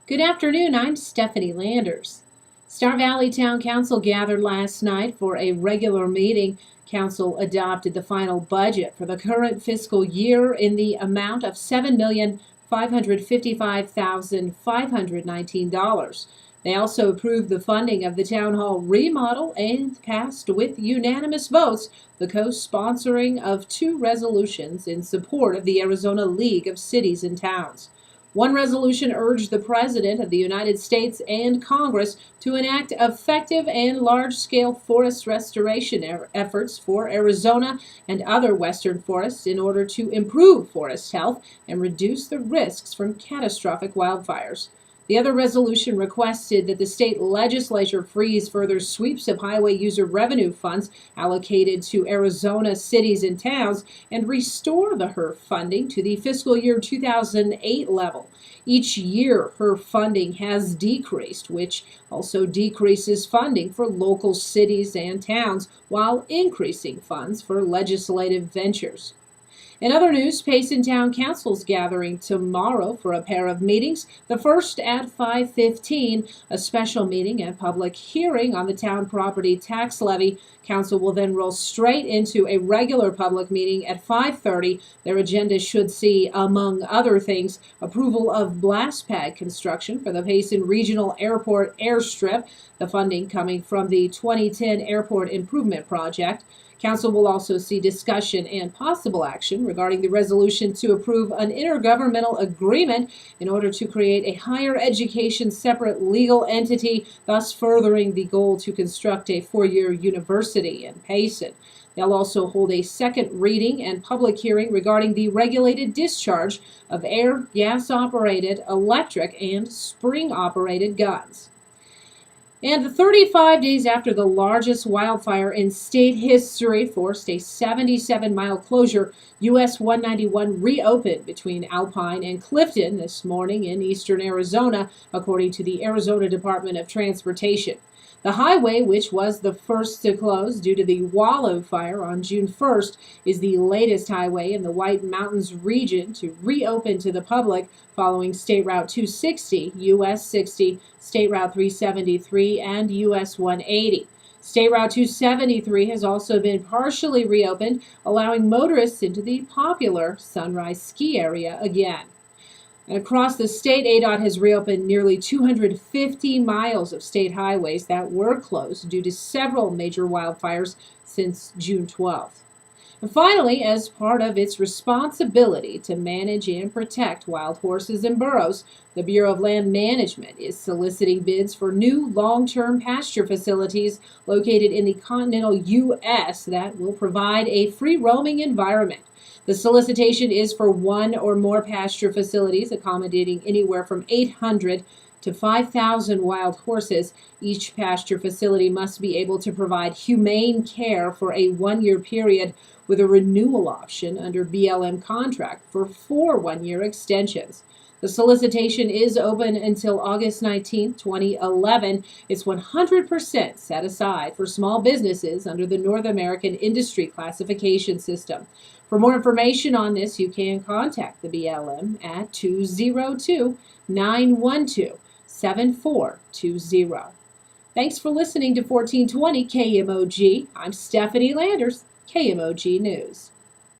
Good afternoon, I'm Stephanie Landers. Star Valley Town Council gathered last night for a regular meeting. Council adopted the final budget for the current fiscal year in the amount of $7,555,519. They also approved the funding of the town hall remodel and passed with unanimous votes the co-sponsoring of two resolutions in support of the Arizona League of Cities and Towns. One resolution urged the President of the United States and Congress to enact effective and large-scale forest restoration efforts for Arizona and other western forests in order to improve forest health and reduce the risks from catastrophic wildfires. The other resolution requested that the state legislature freeze further sweeps of highway user revenue funds allocated to Arizona cities and towns and restore the HERF funding to the fiscal year 2008 level. Each year, HERF funding has decreased, which also decreases funding for local cities and towns while increasing funds for legislative ventures. In other news, Payson Town Council's gathering tomorrow for a pair of meetings. The first at 5:15, a special meeting and public hearing on the town property tax levy. Council will then roll straight into a regular public meeting at 5:30. Their agenda should see, among other things, approval of blast pad construction for the Payson Regional Airport airstrip, the funding coming from the 2010 Airport Improvement Project. Council will also see discussion and possible action regarding the resolution to approve an intergovernmental agreement in order to create a higher education separate legal entity, thus furthering the goal to construct a four-year university in Payson. They'll also hold a second reading and public hearing regarding the regulated discharge of air, gas-operated, electric, and spring-operated guns. And 35 days after the largest wildfire in state history forced a 77-mile closure, US 191 reopened between Alpine and Clifton this morning in eastern Arizona, according to the Arizona Department of Transportation. The highway, which was the first to close due to the Wallow fire on June 1st, is the latest highway in the White Mountains region to reopen to the public following State Route 260, US 60, State Route 373, and US 180. State Route 273 has also been partially reopened, allowing motorists into the popular Sunrise Ski area again. And across the state, ADOT has reopened nearly 250 miles of state highways that were closed due to several major wildfires since June 12th. And finally, as part of its responsibility to manage and protect wild horses and burros, the Bureau of Land Management is soliciting bids for new long-term pasture facilities located in the continental U.S. that will provide a free-roaming environment. The solicitation is for one or more pasture facilities accommodating anywhere from 800 to 5,000 wild horses. Each pasture facility must be able to provide humane care for a one-year period with a renewal option under BLM contract for 4 one-year extensions. The solicitation is open until August 19, 2011. It's 100% set aside for small businesses under the North American Industry Classification System. For more information on this, you can contact the BLM at 202-912-7420. Thanks for listening to 1420 KMOG. I'm Stephanie Landers, KMOG News.